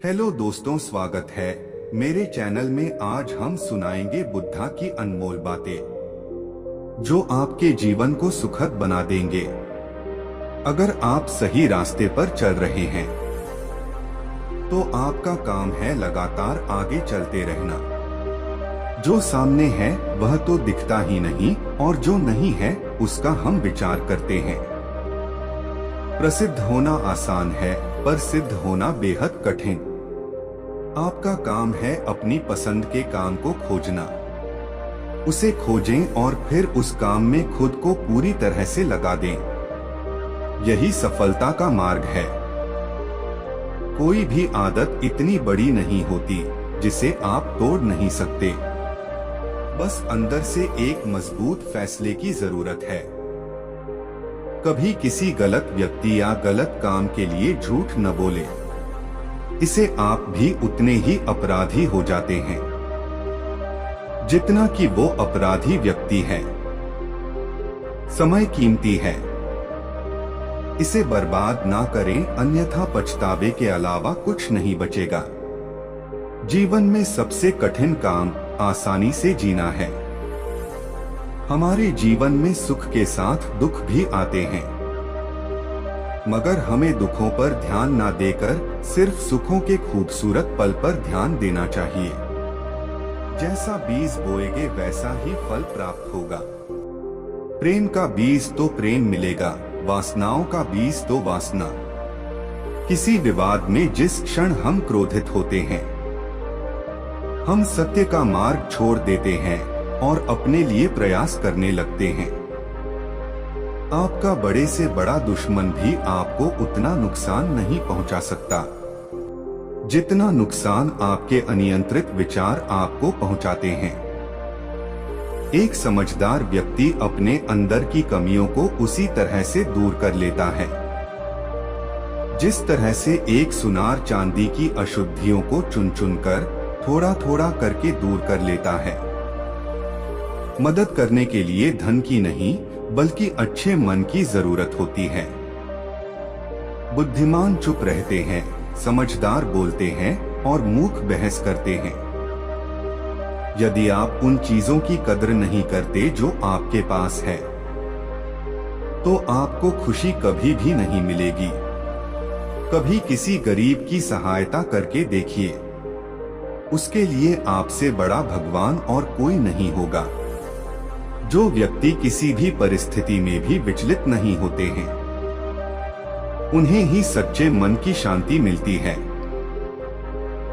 Hello दोस्तों, स्वागत है मेरे चैनल में। आज हम सुनाएंगे बुद्धा की अनमोल बातें जो आपके जीवन को सुखद बना देंगे अगर आप सही रास्ते पर चल रहे हैं। तो आपका काम है लगातार आगे चलते रहना। जो सामने है वह तो दिखता ही नहीं, और जो नहीं है उसका हम विचार करते हैं। प्रसिद्ध होना आसान है पर सिद्ध होना बेहद कठिन। आपका काम है अपनी पसंद के काम को खोजना। उसे खोजें और फिर उस काम में खुद को पूरी तरह से लगा दें। यही सफलता का मार्ग है। कोई भी आदत इतनी बड़ी नहीं होती जिसे आप तोड़ नहीं सकते। बस अंदर से एक मजबूत फैसले की जरूरत है। कभी किसी गलत व्यक्ति या गलत काम के लिए झूठ न बोले। इसे आप भी उतने ही अपराधी हो जाते हैं जितना कि वो अपराधी व्यक्ति है। समय कीमती है, इसे बर्बाद ना करें, अन्यथा पछतावे के अलावा कुछ नहीं बचेगा। जीवन में सबसे कठिन काम आसानी से जीना है। हमारे जीवन में सुख के साथ दुख भी आते हैं, मगर हमें दुखों पर ध्यान ना देकर सिर्फ सुखों के खूबसूरत पल पर ध्यान देना चाहिए। जैसा बीज बोएंगे वैसा ही फल प्राप्त होगा। प्रेम का बीज तो प्रेम मिलेगा, वासनाओं का बीज तो वासना। किसी विवाद में जिस क्षण हम क्रोधित होते हैं, हम सत्य का मार्ग छोड़ देते हैं और अपने लिए प्रयास करने लगते हैं। आपका बड़े से बड़ा दुश्मन भी आपको उतना नुकसान नहीं पहुंचा सकता जितना नुकसान आपके अनियंत्रित विचार आपको पहुंचाते हैं। एक समझदार व्यक्ति अपने अंदर की कमियों को उसी तरह से दूर कर लेता है जिस तरह से एक सुनार चांदी की अशुद्धियों को चुन चुन कर थोड़ा थोड़ा करके दूर कर लेता है। मदद करने के लिए धन की नहीं बल्कि अच्छे मन की जरूरत होती है। बुद्धिमान चुप रहते हैं, समझदार बोलते हैं और मूर्ख बहस करते हैं। यदि आप उन चीजों की कद्र नहीं करते जो आपके पास है, तो आपको खुशी कभी भी नहीं मिलेगी। कभी किसी गरीब की सहायता करके देखिए, उसके लिए आपसे बड़ा भगवान और कोई नहीं होगा। जो व्यक्ति किसी भी परिस्थिति में भी विचलित नहीं होते हैं, उन्हें ही सच्चे मन की शांति मिलती है।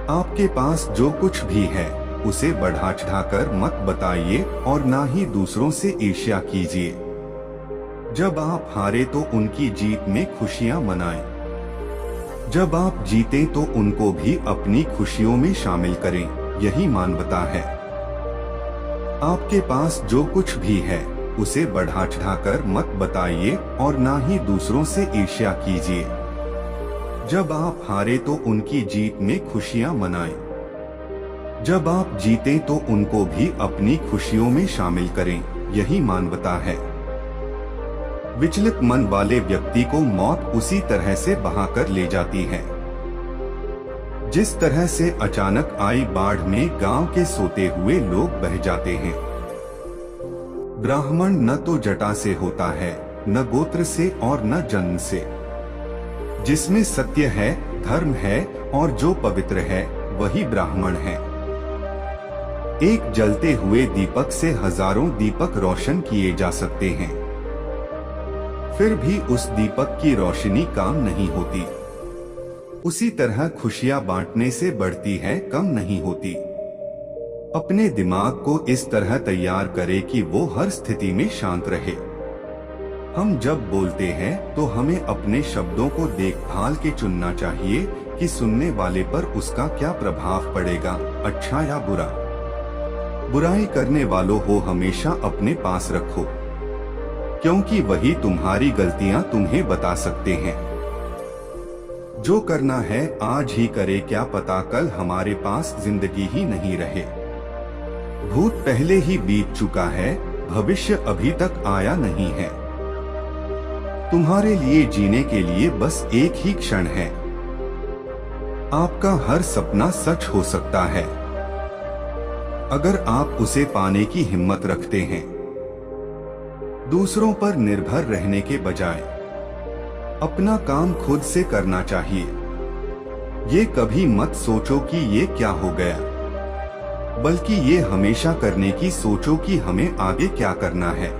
आपके पास जो कुछ भी है उसे बढ़ा चढ़ाकर मत बताइए और ना ही दूसरों से ईर्ष्या कीजिए। जब आप हारे तो उनकी जीत में खुशियां मनाएं। जब आप जीतें तो उनको भी अपनी खुशियों में शामिल करें। यही मानवता है। आपके पास जो कुछ भी है उसे बढ़ा चढ़ाकर मत बताइए और ना ही दूसरों से ईर्ष्या कीजिए। जब आप हारे तो उनकी जीत में खुशियां मनाएं। जब आप जीतें तो उनको भी अपनी खुशियों में शामिल करें। यही मानवता है। विचलित मन वाले व्यक्ति को मौत उसी तरह से बहाकर ले जाती है जिस तरह से अचानक आई बाढ़ में गांव के सोते हुए लोग बह जाते हैं। ब्राह्मण न तो जटा से होता है, न गोत्र से और न जन्म से। जिसमें सत्य है, धर्म है और जो पवित्र है वही ब्राह्मण है। एक जलते हुए दीपक से हजारों दीपक रोशन किए जा सकते हैं, फिर भी उस दीपक की रोशनी काम नहीं होती। उसी तरह खुशियां बांटने से बढ़ती है, कम नहीं होती। अपने दिमाग को इस तरह तैयार करें कि वो हर स्थिति में शांत रहे। हम जब बोलते हैं तो हमें अपने शब्दों को देखभाल के चुनना चाहिए कि सुनने वाले पर उसका क्या प्रभाव पड़ेगा, अच्छा या बुरा। बुराई करने वालों को हमेशा अपने पास रखो, क्योंकि वही तुम्हारी गलतियां तुम्हें बता सकते हैं। जो करना है आज ही करे, क्या पता कल हमारे पास जिंदगी ही नहीं रहे। भूत पहले ही बीत चुका है, भविष्य अभी तक आया नहीं है। तुम्हारे लिए जीने के लिए बस एक ही क्षण है। आपका हर सपना सच हो सकता है अगर आप उसे पाने की हिम्मत रखते हैं। दूसरों पर निर्भर रहने के बजाय अपना काम खुद से करना चाहिए। ये कभी मत सोचो कि ये क्या हो गया, बल्कि ये हमेशा करने की सोचो कि हमें आगे क्या करना है।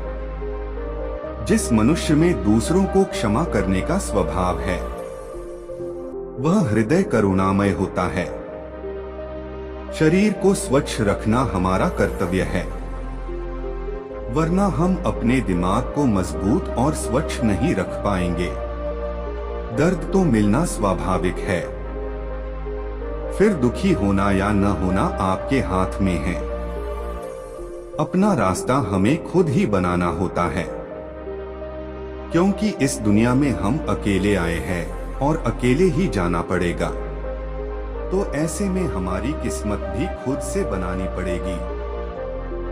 जिस मनुष्य में दूसरों को क्षमा करने का स्वभाव है, वह हृदय करुणामय होता है। शरीर को स्वच्छ रखना हमारा कर्तव्य है, वरना हम अपने दिमाग को मजबूत और स्वच्छ नहीं रख पाएंगे। दर्द तो मिलना स्वाभाविक है, फिर दुखी होना या न होना आपके हाथ में है। अपना रास्ता हमें खुद ही बनाना होता है, क्योंकि इस दुनिया में हम अकेले आए हैं और अकेले ही जाना पड़ेगा। तो ऐसे में हमारी किस्मत भी खुद से बनानी पड़ेगी।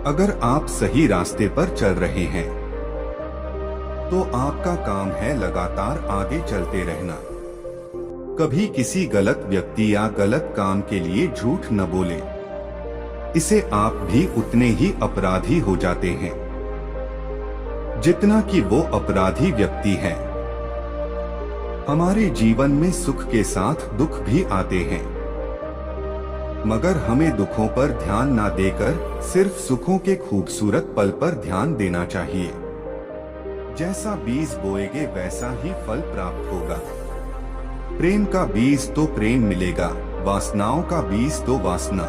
अगर आप सही रास्ते पर चल रहे हैं, तो आपका काम है लगातार आगे चलते रहना। कभी किसी गलत व्यक्ति या गलत काम के लिए झूठ न बोले, इसे आप भी उतने ही अपराधी हो जाते हैं जितना कि वो अपराधी व्यक्ति है। हमारे जीवन में सुख के साथ दुख भी आते हैं, मगर हमें दुखों पर ध्यान ना देकर सिर्फ सुखों के खूबसूरत पल पर ध्यान देना चाहिए। जैसा बीज बोएंगे वैसा ही फल प्राप्त होगा। प्रेम का बीज तो प्रेम मिलेगा, वासनाओं का बीज तो वासना।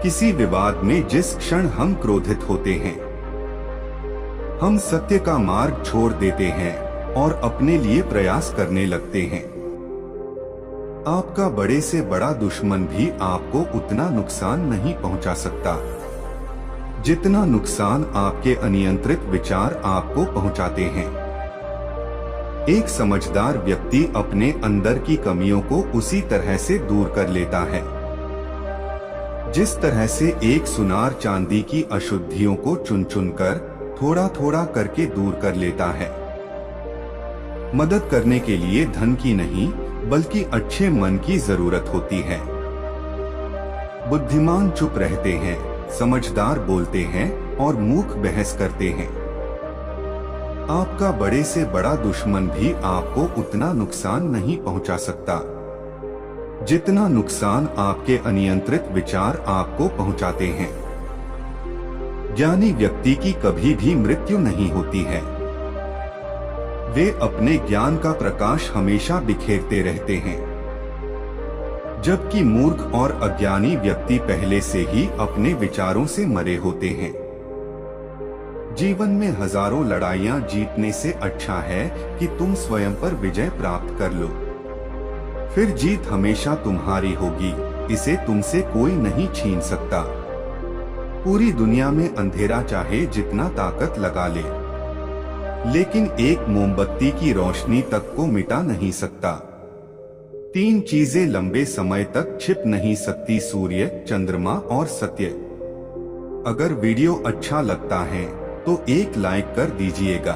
किसी विवाद में जिस क्षण हम क्रोधित होते हैं, हम सत्य का मार्ग छोड़ देते हैं और अपने लिए प्रयास करने लगते हैं। आपका बड़े से बड़ा दुश्मन भी आपको उतना नुकसान नहीं पहुंचा सकता जितना नुकसान आपके अनियंत्रित विचार आपको पहुंचाते हैं। एक समझदार व्यक्ति अपने अंदर की कमियों को उसी तरह से दूर कर लेता है जिस तरह से एक सुनार चांदी की अशुद्धियों को चुन चुन कर थोड़ा थोड़ा करके दूर कर लेता है। मदद करने के लिए धन की नहीं, बल्कि अच्छे मन की जरूरत होती है। बुद्धिमान चुप रहते हैं, समझदार बोलते हैं और मूर्ख बहस करते हैं। आपका बड़े से बड़ा दुश्मन भी आपको उतना नुकसान नहीं पहुंचा सकता जितना नुकसान आपके अनियंत्रित विचार आपको पहुंचाते हैं। ज्ञानी व्यक्ति की कभी भी मृत्यु नहीं होती है। वे अपने ज्ञान का प्रकाश हमेशा बिखेरते रहते हैं, जबकि मूर्ख और अज्ञानी व्यक्ति पहले से ही अपने विचारों से मरे होते हैं। जीवन में हजारों लड़ाइयां जीतने से अच्छा है कि तुम स्वयं पर विजय प्राप्त कर लो, फिर जीत हमेशा तुम्हारी होगी, इसे तुमसे कोई नहीं छीन सकता। पूरी दुनिया में अंधेरा चाहे जितना ताकत लगा ले, लेकिन एक मोमबत्ती की रोशनी तक को मिटा नहीं सकता। 3 चीजें लंबे समय तक छिप नहीं सकती, सूर्य, चंद्रमा और सत्य। अगर वीडियो अच्छा लगता है तो एक लाइक कर दीजिएगा।